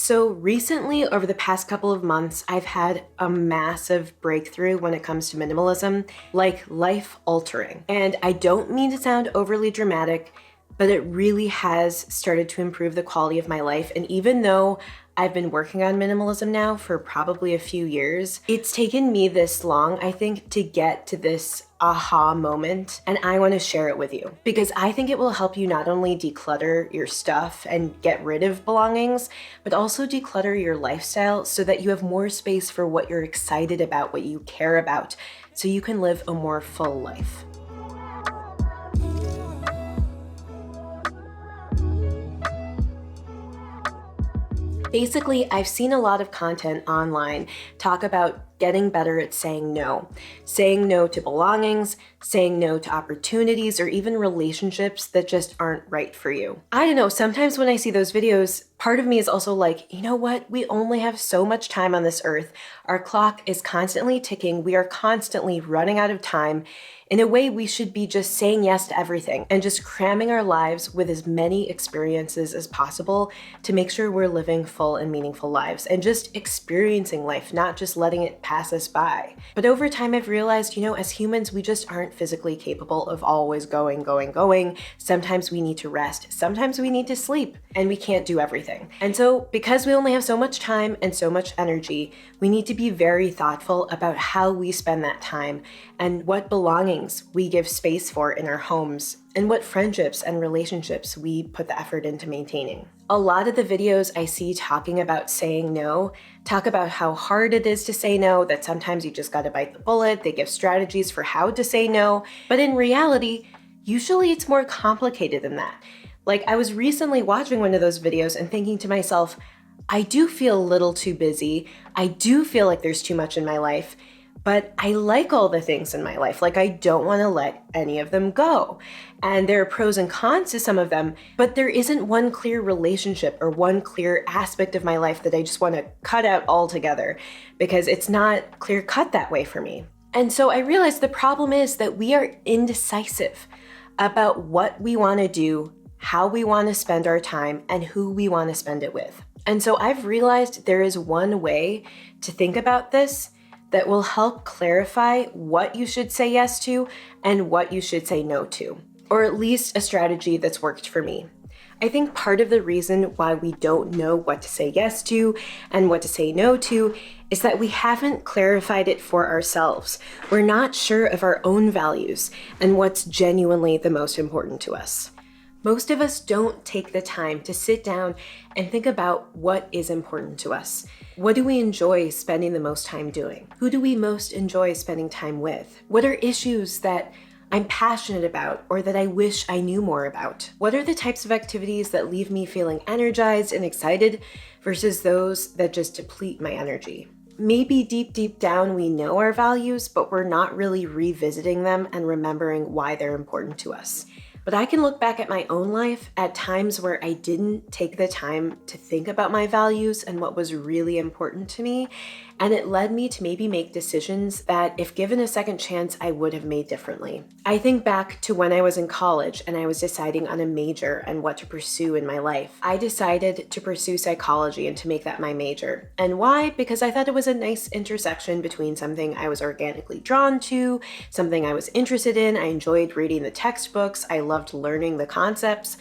So recently, over the past couple of months, I've had a massive breakthrough when it comes to minimalism, like life altering. And I don't mean to sound overly dramatic, but it really has started to improve the quality of my life. And even though I've been working on minimalism now for probably a few years, it's taken me this long, I think, to get to this aha moment, and I want to share it with you because I think it will help you not only declutter your stuff and get rid of belongings, but also declutter your lifestyle so that you have more space for what you're excited about, what you care about, so you can live a more full life. Basically, I've seen a lot of content online talk about getting better at saying no to belongings, saying no to opportunities, or even relationships that just aren't right for you. I don't know, sometimes when I see those videos, part of me is also like, you know what? We only have so much time on this earth. Our clock is constantly ticking. We are constantly running out of time. In a way, we should be just saying yes to everything and just cramming our lives with as many experiences as possible to make sure we're living full and meaningful lives and just experiencing life, not just letting it pass us by. But over time, I've realized, as humans, we just aren't physically capable of always going. Sometimes we need to rest. Sometimes we need to sleep, and we can't do everything. And so because we only have so much time and so much energy, we need to be very thoughtful about how we spend that time and what belongings we give space for in our homes and what friendships and relationships we put the effort into maintaining. A lot of the videos I see talking about saying no talk about how hard it is to say no, that sometimes you just gotta bite the bullet. They give strategies for how to say no. But in reality, usually it's more complicated than that. Like, I was recently watching one of those videos and thinking to myself, I do feel a little too busy. I do feel like there's too much in my life, but I like all the things in my life. Like, I don't want to let any of them go. And there are pros and cons to some of them, but there isn't one clear relationship or one clear aspect of my life that I just want to cut out altogether because it's not clear cut that way for me. And so I realized the problem is that we are indecisive about what we want to do, how we want to spend our time, and who we want to spend it with. And so I've realized there is one way to think about this that will help clarify what you should say yes to and what you should say no to, or at least a strategy that's worked for me. I think part of the reason why we don't know what to say yes to and what to say no to is that we haven't clarified it for ourselves. We're not sure of our own values and what's genuinely the most important to us. Most of us don't take the time to sit down and think about what is important to us. What do we enjoy spending the most time doing? Who do we most enjoy spending time with? What are issues that I'm passionate about or that I wish I knew more about? What are the types of activities that leave me feeling energized and excited versus those that just deplete my energy? Maybe deep down we know our values, but we're not really revisiting them and remembering why they're important to us. But I can look back at my own life at times where I didn't take the time to think about my values and what was really important to me. And it led me to maybe make decisions that, if given a second chance, I would have made differently. I think back to when I was in college and I was deciding on a major and what to pursue in my life. I decided to pursue psychology and to make that my major. And why? Because I thought it was a nice intersection between something I was organically drawn to, something I was interested in. I enjoyed reading the textbooks. I loved learning the concepts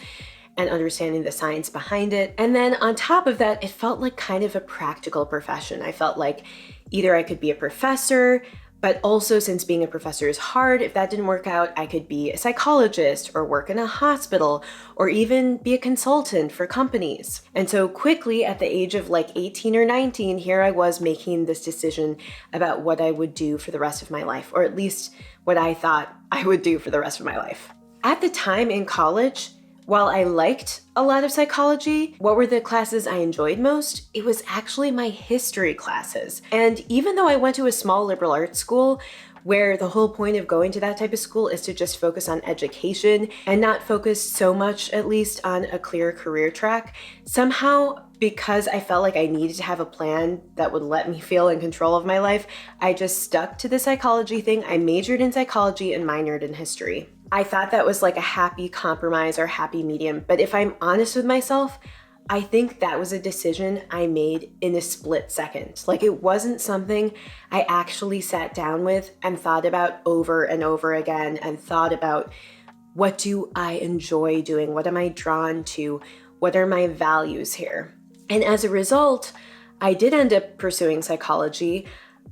and understanding the science behind it. And then on top of that, it felt like kind of a practical profession. I felt like either I could be a professor, but also, since being a professor is hard, if that didn't work out, I could be a psychologist or work in a hospital or even be a consultant for companies. And so quickly, at the age of like 18 or 19, here I was making this decision about what I would do for the rest of my life, or at least what I thought I would do for the rest of my life. At the time in college, while I liked a lot of psychology, what were the classes I enjoyed most? It was actually my history classes. And even though I went to a small liberal arts school, where the whole point of going to that type of school is to just focus on education and not focus so much, at least, on a clear career track, somehow, because I felt like I needed to have a plan that would let me feel in control of my life, I just stuck to the psychology thing. I majored in psychology and minored in history. I thought that was like a happy compromise or happy medium, but if I'm honest with myself, I think that was a decision I made in a split second. Like, it wasn't something I actually sat down with and thought about over and over again and thought about, what do I enjoy doing? What am I drawn to? What are my values here? And as a result, I did end up pursuing psychology.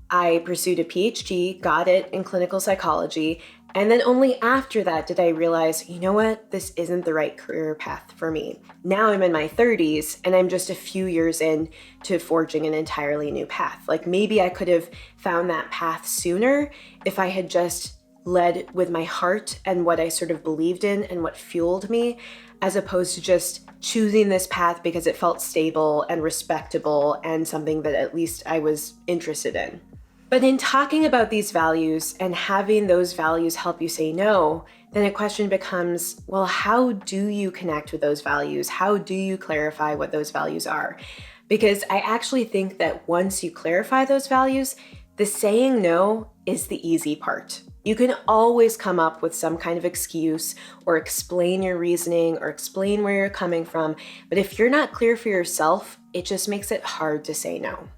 I pursued a PhD, got it in clinical psychology, and then only after that did I realize, you know what, this isn't the right career path for me. Now I'm in my 30s and I'm just a few years in to forging an entirely new path. Like, maybe I could have found that path sooner if I had just led with my heart and what I sort of believed in and what fueled me, as opposed to just choosing this path because it felt stable and respectable and something that at least I was interested in. But in talking about these values and having those values help you say no, then a question becomes, well, how do you connect with those values? How do you clarify what those values are? Because I actually think that once you clarify those values, the saying no is the easy part. You can always come up with some kind of excuse or explain your reasoning or explain where you're coming from. But if you're not clear for yourself, it just makes it hard to say no.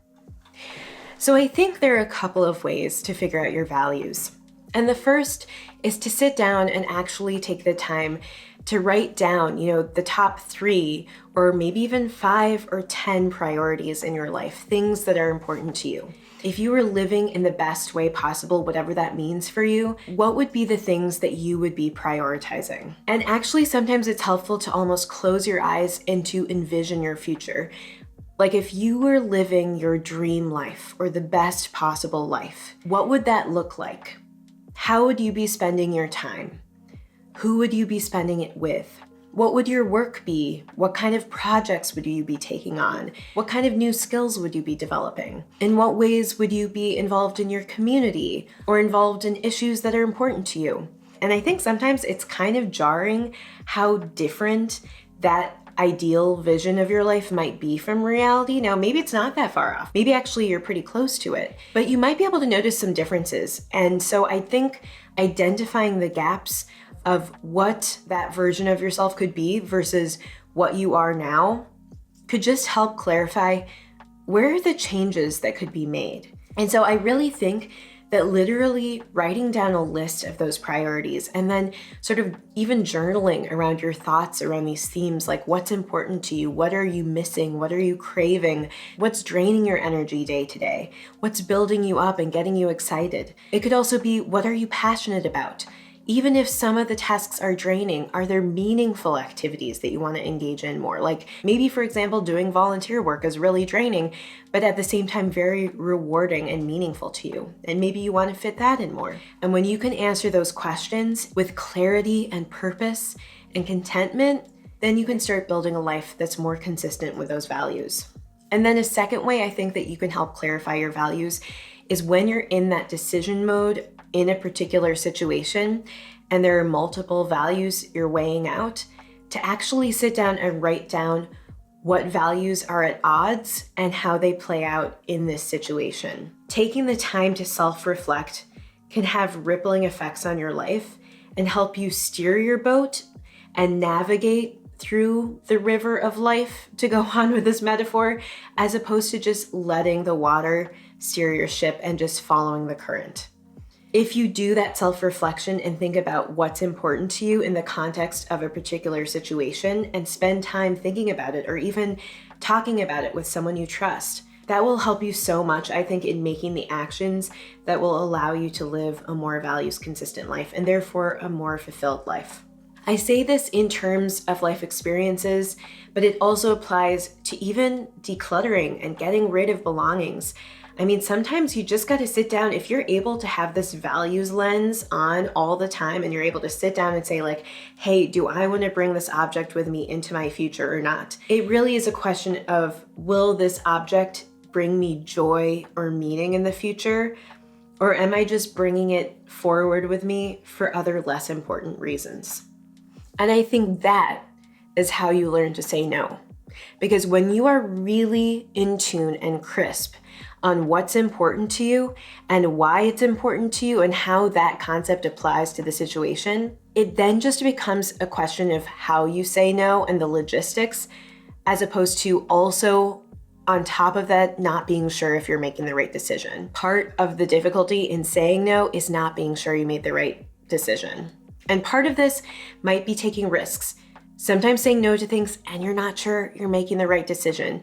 So I think there are a couple of ways to figure out your values. And the first is to sit down and actually take the time to write down, the top 3 or maybe even 5 or 10 priorities in your life, things that are important to you. If you were living in the best way possible, whatever that means for you, what would be the things that you would be prioritizing? And actually, sometimes it's helpful to almost close your eyes and to envision your future. Like, if you were living your dream life or the best possible life, what would that look like? How would you be spending your time? Who would you be spending it with? What would your work be? What kind of projects would you be taking on? What kind of new skills would you be developing? In what ways would you be involved in your community or involved in issues that are important to you? And I think sometimes it's kind of jarring how different that ideal vision of your life might be from reality. Now, maybe it's not that far off. Maybe actually you're pretty close to it, but you might be able to notice some differences. And so I think identifying the gaps of what that version of yourself could be versus what you are now could just help clarify where are the changes that could be made. And so I really think that literally writing down a list of those priorities and then sort of even journaling around your thoughts around these themes, like what's important to you, what are you missing, what are you craving, what's draining your energy day to day, what's building you up and getting you excited. It could also be, what are you passionate about? Even if some of the tasks are draining, are there meaningful activities that you want to engage in more? Like maybe, for example, doing volunteer work is really draining, but at the same time, very rewarding and meaningful to you. And maybe you want to fit that in more. And when you can answer those questions with clarity and purpose and contentment, then you can start building a life that's more consistent with those values. And then a second way I think that you can help clarify your values is when you're in that decision mode in a particular situation and there are multiple values you're weighing out, to actually sit down and write down what values are at odds and how they play out in this situation. Taking the time to self-reflect can have rippling effects on your life and help you steer your boat and navigate through the river of life, to go on with this metaphor, as opposed to just letting the water steer your ship and just following the current. If you do that self-reflection and think about what's important to you in the context of a particular situation and spend time thinking about it or even talking about it with someone you trust, that will help you so much, I think, in making the actions that will allow you to live a more values-consistent life and therefore a more fulfilled life. I say this in terms of life experiences, but it also applies to even decluttering and getting rid of belongings. I mean, sometimes you just got to sit down. If you're able to have this values lens on all the time and you're able to sit down and say like, hey, do I want to bring this object with me into my future or not? It really is a question of, will this object bring me joy or meaning in the future? Or am I just bringing it forward with me for other less important reasons? And I think that is how you learn to say no. Because when you are really in tune and crisp on what's important to you and why it's important to you and how that concept applies to the situation, it then just becomes a question of how you say no and the logistics as opposed to also on top of that, not being sure if you're making the right decision. Part of the difficulty in saying no is not being sure you made the right decision. And part of this might be taking risks. Sometimes saying no to things and you're not sure you're making the right decision,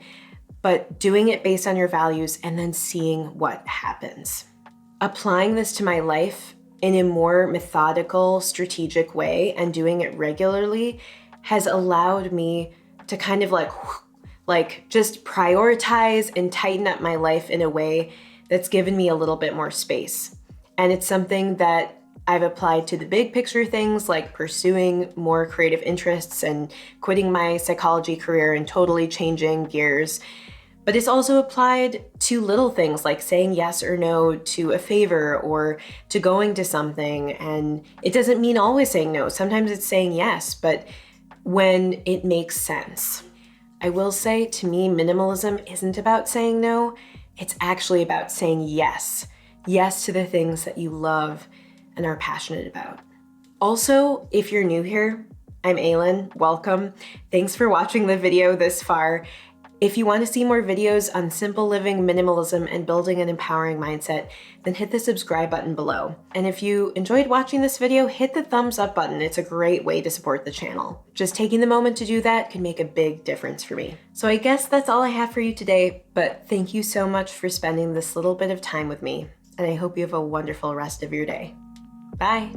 but doing it based on your values and then seeing what happens. Applying this to my life in a more methodical, strategic way and doing it regularly has allowed me to kind of like just prioritize and tighten up my life in a way that's given me a little bit more space. And it's something that I've applied to the big picture things like pursuing more creative interests and quitting my psychology career and totally changing gears. But it's also applied to little things like saying yes or no to a favor or to going to something. And it doesn't mean always saying no. Sometimes it's saying yes, but when it makes sense. I will say, to me, minimalism isn't about saying no. It's actually about saying yes. Yes to the things that you love and are passionate about. Also, if you're new here, I'm Aylin. Welcome. Thanks for watching the video this far. If you want to see more videos on simple living, minimalism, and building an empowering mindset, then hit the subscribe button below. And if you enjoyed watching this video, hit the thumbs up button. It's a great way to support the channel. Just taking the moment to do that can make a big difference for me. So I guess that's all I have for you today, but thank you so much for spending this little bit of time with me, and I hope you have a wonderful rest of your day. Bye.